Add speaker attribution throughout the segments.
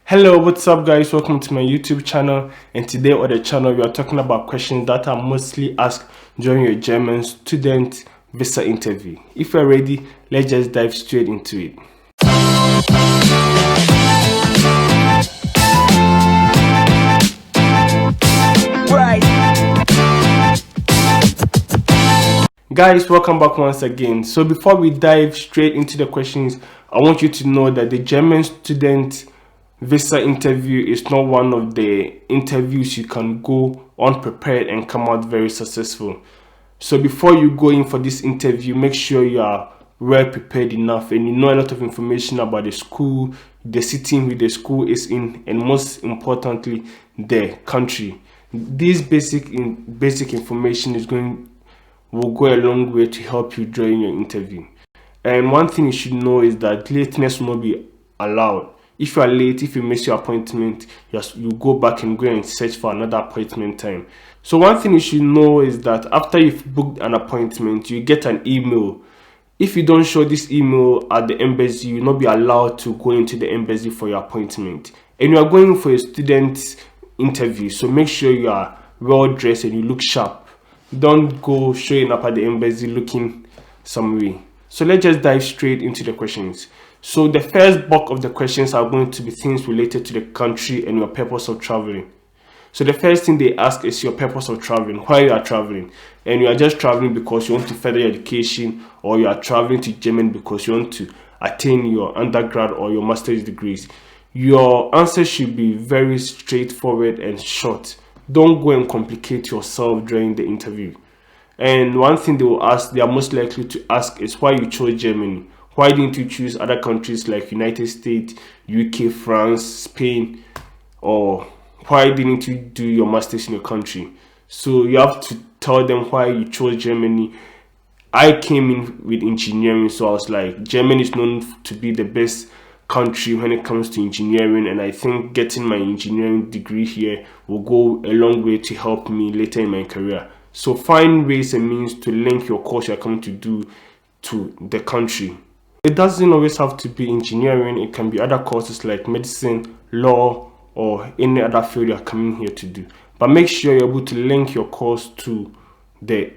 Speaker 1: Hello, what's up guys? Welcome to my YouTube channel, and today on the channel we are talking about questions that are mostly asked during your German student visa interview. If you're ready, let's just dive straight into it. Guys, welcome back once again. So before we dive straight into the questions, I want you to know that the German student visa interview is not one of the interviews you can go unprepared and come out very successful. So before you go in for this interview, make sure you are well prepared enough and you know a lot of information about the school, the city in which the school is in, and most importantly, the country. This basic information will go a long way to help you during your interview. And one thing you should know is that lateness will not be allowed. If you are late, if you miss your appointment, you go back and go and search for another appointment time. So one thing you should know is that after you've booked an appointment, you get an email. If you don't show this email at the embassy, you will not be allowed to go into the embassy for your appointment. And you are going for a student interview, so make sure you are well dressed and you look sharp. Don't go showing up at the embassy looking some way. So let's just dive straight into the questions. So the first bulk of the questions are going to be things related to the country and your purpose of traveling. So the first thing they ask is your purpose of traveling, why you are traveling. And you are just traveling because you want to further your education, or you are traveling to Germany because you want to attain your undergrad or your master's degrees. Your answer should be very straightforward and short. Don't go and complicate yourself during the interview. And one thing they are most likely to ask is why you chose Germany. Why didn't you choose other countries like United States, UK, France, Spain, or why didn't you do your master's in your country? So you have to tell them why you chose Germany. I came in with engineering, so I was like, Germany is known to be the best country when it comes to engineering, and I think getting my engineering degree here will go a long way to help me later in my career. So find ways and means to link your course you're coming to do to the country. It doesn't always have to be engineering. It can be other courses like medicine, law, or any other field you're coming here to do. But make sure you're able to link your course to the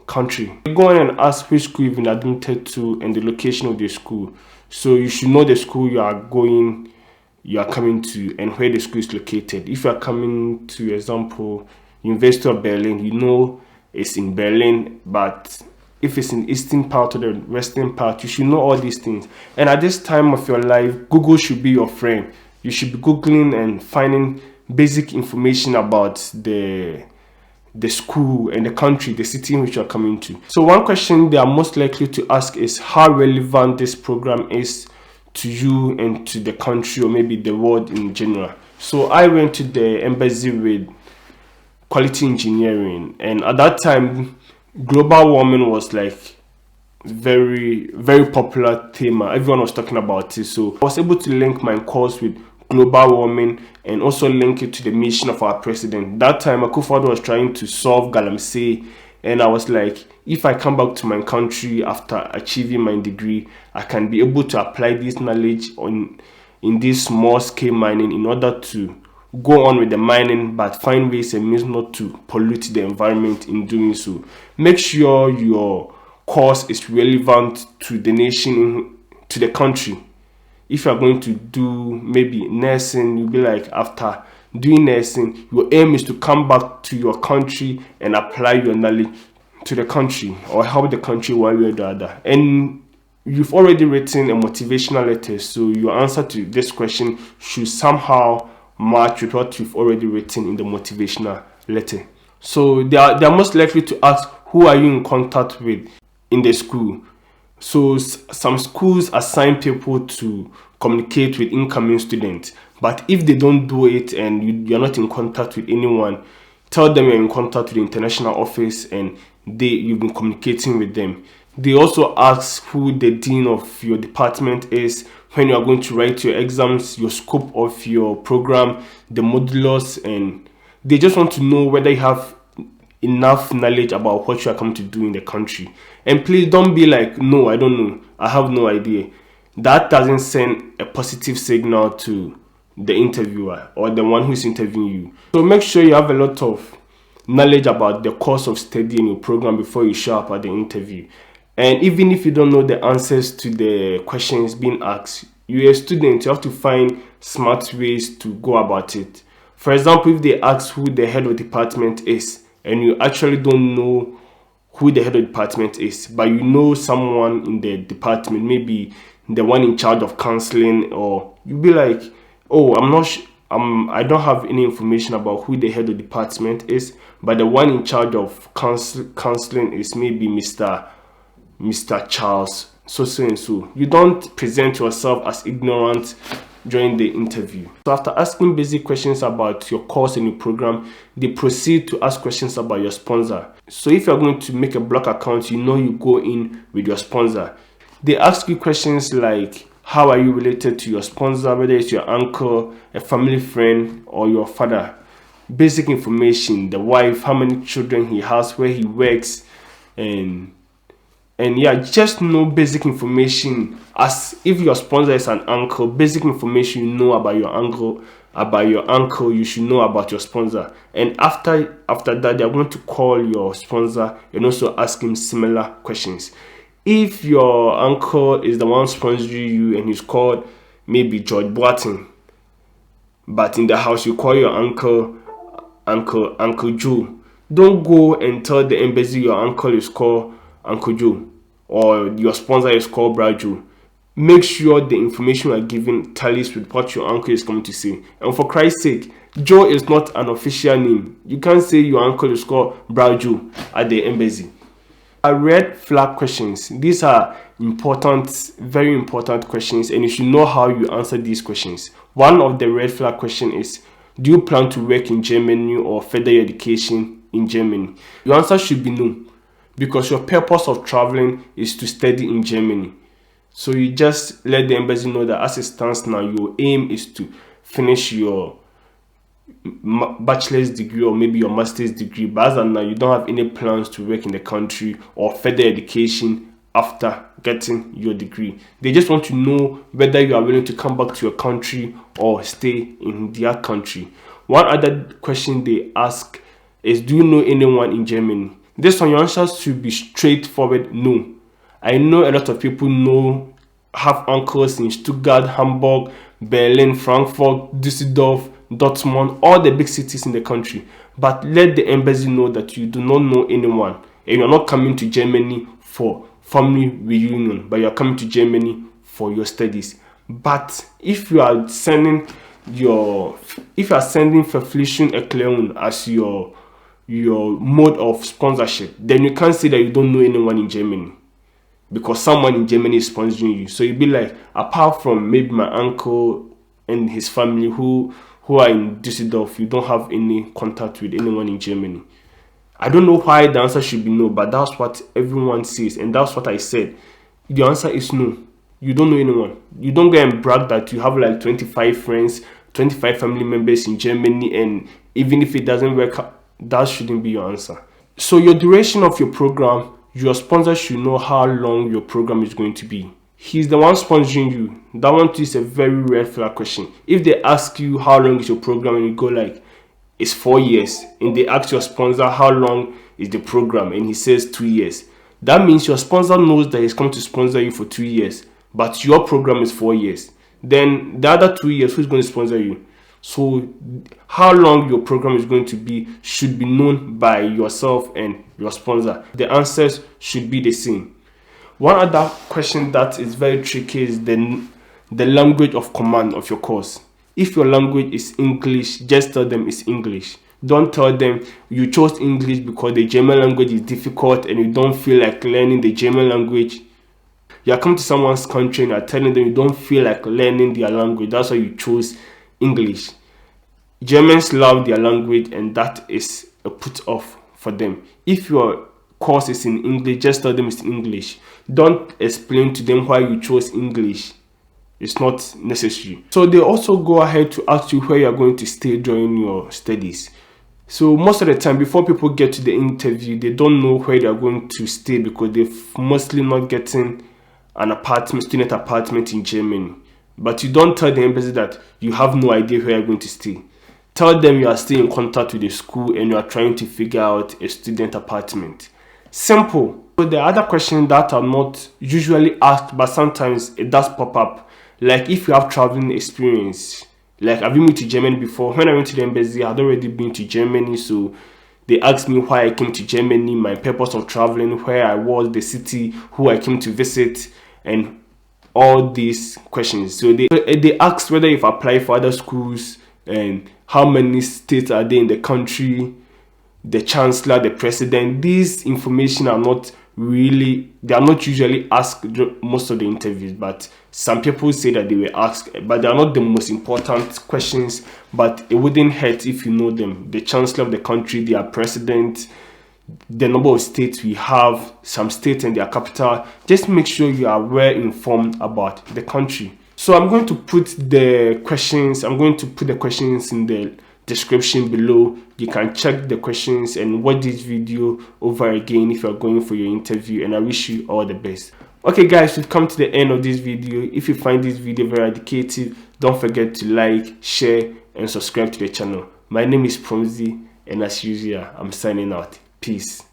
Speaker 1: country. Go on and ask which school you've been admitted to and the location of the school. So you should know the school you are coming to and where the school is located. If you are coming to, example, University of Berlin, you know it's in Berlin, but if it's in eastern part or the western part, you should know all these things. And at this time of your life, Google should be your friend. You should be Googling and finding basic information about the school and the country, the city in which you are coming to. So one question they are most likely to ask is how relevant this program is to you and to the country, or maybe the world in general. So I went to the embassy with quality engineering, and at that time global warming was like very popular theme. Everyone was talking about it, so I was able to link my course with global warming and also link it to the mission of our president. That time Akufo-Addo was trying to solve galamsey, and I was like, if I come back to my country after achieving my degree, I can be able to apply this knowledge in this small scale mining in order to go on with the mining, but find ways and means not to pollute the environment in doing so. Make sure your course is relevant to the nation, to the country. If you are going to do maybe nursing, you'll be like, after doing nursing, your aim is to come back to your country and apply your knowledge to the country or help the country one way or the other. And you've already written a motivational letter, so your answer to this question should somehow match with what you've already written in the motivational letter. So they are most likely to ask, who are you in contact with in the school? So some schools assign people to communicate with incoming students, but if they don't do it and you're not in contact with anyone, tell them you're in contact with the international office and you've been communicating with them. They also ask who the dean of your department is, when you are going to write your exams, your scope of your program, the modulus, and they just want to know whether you have enough knowledge about what you are coming to do in the country. And please don't be like, no, I don't know, I have no idea. That doesn't send a positive signal to the interviewer or the one who's interviewing you. So make sure you have a lot of knowledge about the course of study in your program before you show up at the interview. And even if you don't know the answers to the questions being asked, you're a student, you have to find smart ways to go about it. For example, if they ask who the head of department is and you actually don't know who the head of department is, but you know someone in the department, maybe the one in charge of counseling, or you'll be like, oh, I don't have any information about who the head of department is, but the one in charge of counseling is maybe Mr. Charles, so and so. You don't present yourself as ignorant during the interview. So after asking basic questions about your course and your program, they proceed to ask questions about your sponsor. So if you're going to make a block account, you know you go in with your sponsor. They ask you questions like, how are you related to your sponsor, whether it's your uncle, a family friend, or your father. Basic information, the wife, how many children he has, where he works, and yeah, just know basic information. As if your sponsor is an uncle, basic information you know about your uncle, you should know about your sponsor. And after that, they're going to call your sponsor and also ask him similar questions. If your uncle is the one sponsoring you and he's called maybe George Boateng, but in the house you call your uncle Joe, don't go and tell the embassy your uncle is called Uncle Joe or your sponsor is called Brad Joe. Make sure the information you are giving tallies with what your uncle is coming to say. And for Christ's sake, Joe is not an official name. You can't say your uncle is called Brad Joe at the embassy. Red flag questions. These are important, very important questions, and you should know how you answer these questions. One of the red flag question is, do you plan to work in Germany or further your education in Germany? Your answer should be no, because your purpose of traveling is to study in Germany. So you just let the embassy know that as it stands now, your aim is to finish your bachelor's degree or maybe your master's degree, but as of now you don't have any plans to work in the country or further education after getting your degree. They just want to know whether you are willing to come back to your country or stay in their country. One other question they ask is, do you know anyone in Germany? This one, your answer should be straightforward, no. I know a lot of people have uncles in Stuttgart, Hamburg, Berlin, Frankfurt, Düsseldorf, Dortmund, all the big cities in the country. But let the embassy know that you do not know anyone and you're not coming to Germany for family reunion, but you're coming to Germany for your studies. But if you are sending Verpflichtung Erklärung as your mode of sponsorship, then you can't say that you don't know anyone in Germany, because someone in Germany is sponsoring you. So you'd be like, apart from maybe my uncle and his family who are in Düsseldorf, you don't have any contact with anyone in Germany. I don't know why the answer should be no, but that's what everyone says, and that's what I said. The answer is no. You don't know anyone. You don't go and brag that you have like 25 friends, 25 family members in Germany, and even if it doesn't work out, that shouldn't be your answer. So your duration of your program, your sponsor should know how long your program is going to be. He's the one sponsoring you. That one is a very red flag question. If they ask you how long is your program and you go like, it's 4 years, and they ask your sponsor how long is the program and he says 2 years, that means your sponsor knows that he's going to sponsor you for 2 years, but your program is 4 years. Then the other 2 years, who's going to sponsor you? So how long your program is going to be should be known by yourself and your sponsor. The answers should be the same. One other question that is very tricky is the language of command of your course. If your language is English, just tell them it's English. Don't tell them you chose English because the German language is difficult and you don't feel like learning the German language. You are coming to someone's country and you are telling them you don't feel like learning their language. That's why you chose English. Germans love their language, and that is a put off for them. If your course is in English, just tell them it's English. Don't explain to them why you chose English. It's not necessary. So they also go ahead to ask you where you're going to stay during your studies. So most of the time, before people get to the interview, they don't know where they're going to stay because they're mostly not getting an apartment, student apartment in Germany. but you don't tell the embassy that you have no idea where you're going to stay. Tell them you are still in contact with the school and you are trying to figure out a student apartment. Simple. So there are other questions that are not usually asked, but sometimes it does pop up. Like if you have traveling experience, like have you been to Germany before? When I went to the embassy, I had already been to Germany, so they asked me why I came to Germany, my purpose of traveling, where I was, the city, who I came to visit, and all these questions. So they asked whether you've applied for other schools and how many states are there in the country, the chancellor, the president. These information are not really, they are not usually asked most of the interviews, but some people say that they were asked, but they are not the most important questions. But it wouldn't hurt if you know them: the chancellor of the country, their president, the number of states we have, some states and their capital. Just make sure you are well informed about the country. So I'm going to put the questions in the description below. You can check the questions and watch this video over again if you're going for your interview, and I wish you all the best. Okay guys, we've come to the end of this video. If you find this video very educative, don't forget to like, share and subscribe to the channel. My name is Promzy, and as usual, I'm signing out. Peace.